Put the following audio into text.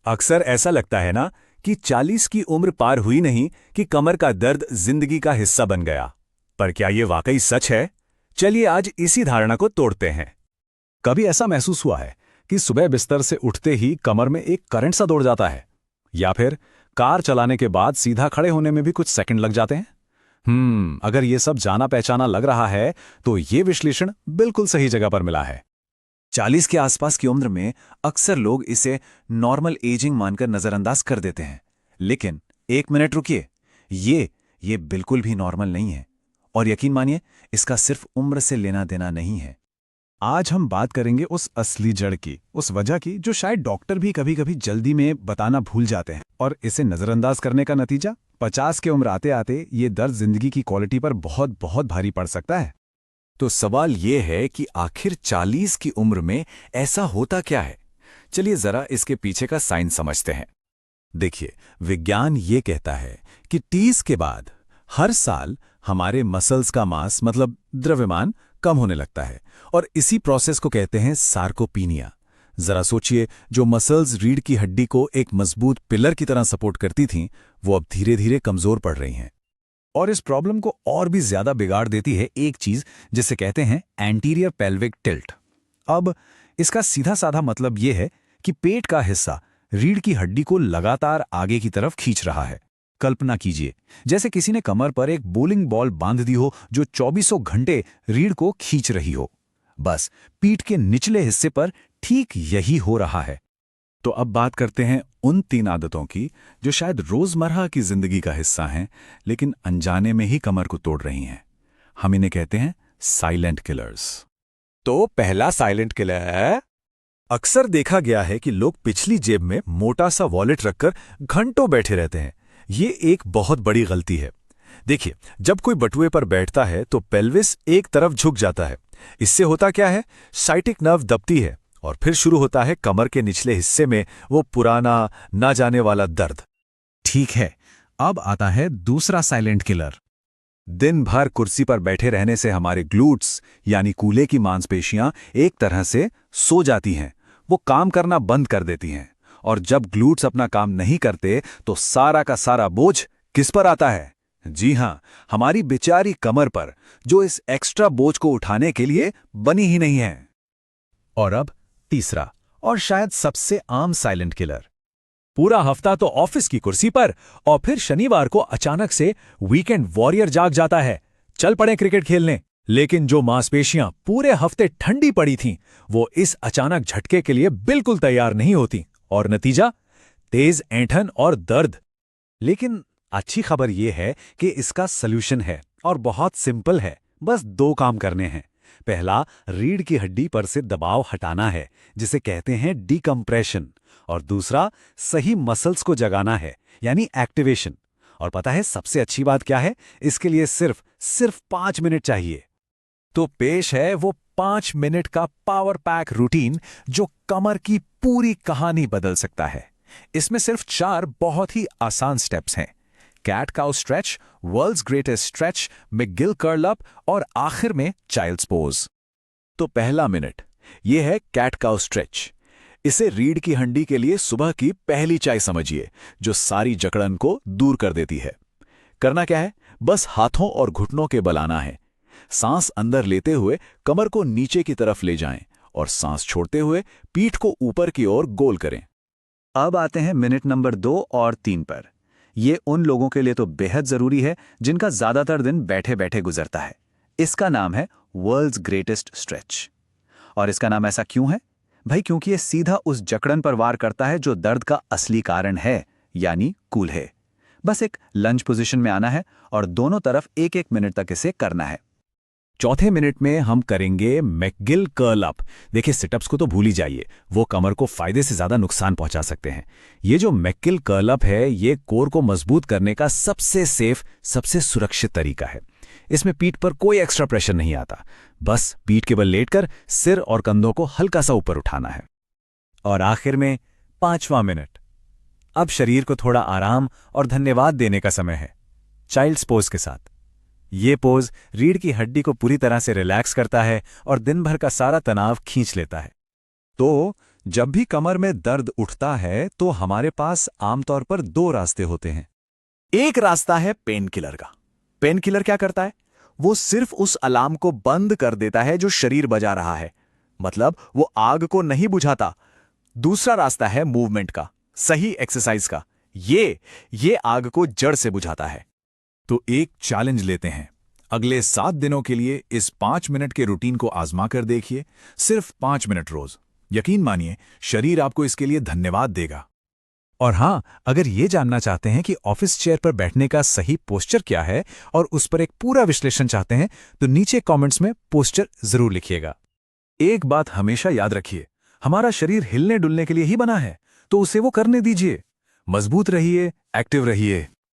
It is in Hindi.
अक्सर ऐसा लगता है ना कि 40 की उम्र पार हुई नहीं कि कमर का दर्द जिंदगी का हिस्सा बन गया। पर क्या ये वाकई सच है? चलिए आज इसी धारणा को तोड़ते हैं। कभी ऐसा महसूस हुआ है कि सुबह बिस्तर से उठते ही कमर में एक करंट सा दौड़ जाता है, या फिर कार चलाने के बाद सीधा खड़े होने में भी कुछ सेकंड लग जाते हैं? अगर ये सब जाना पहचाना लग रहा है तो ये विश्लेषण बिल्कुल सही जगह पर मिला है। 40 के आसपास की उम्र में अक्सर लोग इसे नॉर्मल एजिंग मानकर नजरअंदाज कर देते हैं। लेकिन एक मिनट रुकिए, ये बिल्कुल भी नॉर्मल नहीं है। और यकीन मानिए, इसका सिर्फ उम्र से लेना देना नहीं है। आज हम बात करेंगे उस असली जड़ की, उस वजह की जो शायद डॉक्टर भी कभी कभी जल्दी में बताना भूल जाते हैं, और इसे नजरअंदाज करने का नतीजा 50 की उम्र आते आते ये दर्द जिंदगी की क्वालिटी पर बहुत बहुत भारी पड़ सकता है। तो सवाल ये है कि आखिर 40 की उम्र में ऐसा होता क्या है? चलिए जरा इसके पीछे का साइंस समझते हैं। देखिए, विज्ञान ये कहता है कि 30 के बाद हर साल हमारे मसल्स का मास मतलब द्रव्यमान कम होने लगता है, और इसी प्रोसेस को कहते हैं सार्कोपीनिया। जरा सोचिए, जो मसल्स रीढ़ की हड्डी को एक मजबूत पिलर की तरह सपोर्ट करती थीं, वो अब धीरे धीरे कमजोर पड़ रही हैं। और इस प्रॉब्लम को और भी ज्यादा बिगाड़ देती है एक चीज जिसे कहते हैं एंटीरियर पेल्विक टिल्ट। अब इसका सीधा साधा मतलब यह है कि पेट का हिस्सा रीढ़ की हड्डी को लगातार आगे की तरफ खींच रहा है। कल्पना कीजिए, जैसे किसी ने कमर पर एक बोलिंग बॉल बांध दी हो जो 24 घंटे रीढ़ को खींच रही हो। बस पीठ के निचले हिस्से पर ठीक यही हो रहा है। तो अब बात करते हैं उन 3 आदतों की जो शायद रोजमर्रा की जिंदगी का हिस्सा हैं, लेकिन अनजाने में ही कमर को तोड़ रही हैं। हम इन्हें कहते हैं साइलेंट किलर्स। तो पहला साइलेंट किलर है, अक्सर देखा गया है कि लोग पिछली जेब में मोटा सा वॉलेट रखकर घंटों बैठे रहते हैं। ये एक बहुत बड़ी गलती है। देखिए, जब कोई बटुए पर बैठता है तो पेल्विस एक तरफ झुक जाता है। इससे होता क्या है, साइटिक नर्व दबती है और फिर शुरू होता है कमर के निचले हिस्से में वो पुराना ना जाने वाला दर्द। ठीक है, अब आता है दूसरा साइलेंट किलर। दिन भर कुर्सी पर बैठे रहने से हमारे ग्लूट्स यानी कूल्हे की मांसपेशियां एक तरह से सो जाती हैं। वो काम करना बंद कर देती हैं, और जब ग्लूट्स अपना काम नहीं करते तो सारा का सारा बोझ किस पर आता है? जी हां, हमारी बेचारी कमर पर, जो इस एक्स्ट्रा बोझ को उठाने के लिए बनी ही नहीं है। और अब तीसरा और शायद सबसे आम साइलेंट किलर। पूरा हफ्ता तो ऑफिस की कुर्सी पर, और फिर शनिवार को अचानक से वीकेंड वॉरियर जाग जाता है, चल पड़े क्रिकेट खेलने। लेकिन जो मांसपेशियां पूरे हफ्ते ठंडी पड़ी थीं, वो इस अचानक झटके के लिए बिल्कुल तैयार नहीं होती, और नतीजा तेज ऐंठन और दर्द। लेकिन अच्छी खबर यह है कि इसका सल्यूशन है, और बहुत सिंपल है। बस 2 काम करने हैं। पहला, रीढ़ की हड्डी पर से दबाव हटाना है, जिसे कहते हैं डीकम्प्रेशन। और दूसरा, सही मसल्स को जगाना है, यानी एक्टिवेशन। और पता है सबसे अच्छी बात क्या है? इसके लिए सिर्फ 5 मिनट चाहिए। तो पेश है वो 5 मिनट का पावर पैक रूटीन जो कमर की पूरी कहानी बदल सकता है। इसमें सिर्फ 4 बहुत ही आसान स्टेप्स हैं: cat cow stretch, world's greatest stretch, McGill curl up, और आखिर में चाइल्ड्स पोज। तो पहला मिनट, यह है कैट काउ स्ट्रेच। इसे रीढ़ की हड्डी के लिए सुबह की पहली चाय समझिए, जो सारी जकड़न को दूर कर देती है। करना क्या है? बस हाथों और घुटनों के बल आना है। सांस अंदर लेते हुए कमर को नीचे की तरफ ले जाएं, और सांस छोड़ते हुए पीठ को ऊपर की ओर गोल करें। अब आते हैं मिनट नंबर 2 और 3 पर। ये उन लोगों के लिए तो बेहद जरूरी है जिनका ज्यादातर दिन बैठे बैठे गुजरता है। इसका नाम है वर्ल्ड्स ग्रेटेस्ट स्ट्रेच। और इसका नाम ऐसा क्यों है? भाई, क्योंकि ये सीधा उस जकड़न पर वार करता है जो दर्द का असली कारण है, यानी कूल्हे। बस एक लंज पोजीशन में आना है और दोनों तरफ 1-1 मिनट तक इसे करना है। चौथे मिनट में हम करेंगे मैकगिल कर्ल अप। देखिए, सिटअप्स को तो भूल ही जाइए, वो कमर को फायदे से ज्यादा नुकसान पहुंचा सकते हैं। ये जो मैकगिल कर्ल अप है, ये कोर को मजबूत करने का सबसे सेफ, सबसे सुरक्षित तरीका है। इसमें पीठ पर कोई एक्स्ट्रा प्रेशर नहीं आता। बस पीठ के बल लेटकर सिर और कंधों को हल्का सा ऊपर उठाना है। और आखिर में 5वां मिनट। अब शरीर को थोड़ा आराम और धन्यवाद देने का समय है, चाइल्ड्स पोज के साथ। ये पोज रीढ़ की हड्डी को पूरी तरह से रिलैक्स करता है और दिन भर का सारा तनाव खींच लेता है। तो जब भी कमर में दर्द उठता है तो हमारे पास आमतौर पर दो रास्ते होते हैं। एक रास्ता है पेन किलर का। पेन किलर क्या करता है? वो सिर्फ उस अलार्म को बंद कर देता है जो शरीर बजा रहा है, मतलब वो आग को नहीं बुझाता। दूसरा रास्ता है मूवमेंट का, सही एक्सरसाइज का। ये आग को जड़ से बुझाता है। तो एक चैलेंज लेते हैं। अगले 7 दिनों के लिए इस 5 मिनट के रूटीन को आजमा कर देखिए, सिर्फ 5 मिनट रोज। यकीन मानिए, शरीर आपको इसके लिए धन्यवाद देगा। और हाँ, अगर ये जानना चाहते हैं कि ऑफिस चेयर पर बैठने का सही पोस्चर क्या है और उस पर एक पूरा विश्लेषण चाहते हैं, तो नीचे कमेंट्स में पोस्चर जरूर लिखिएगा। एक बात हमेशा याद रखिए, हमारा शरीर हिलने डुलने के लिए ही बना है, तो उसे वो करने दीजिए। मजबूत रहिए, एक्टिव रहिए।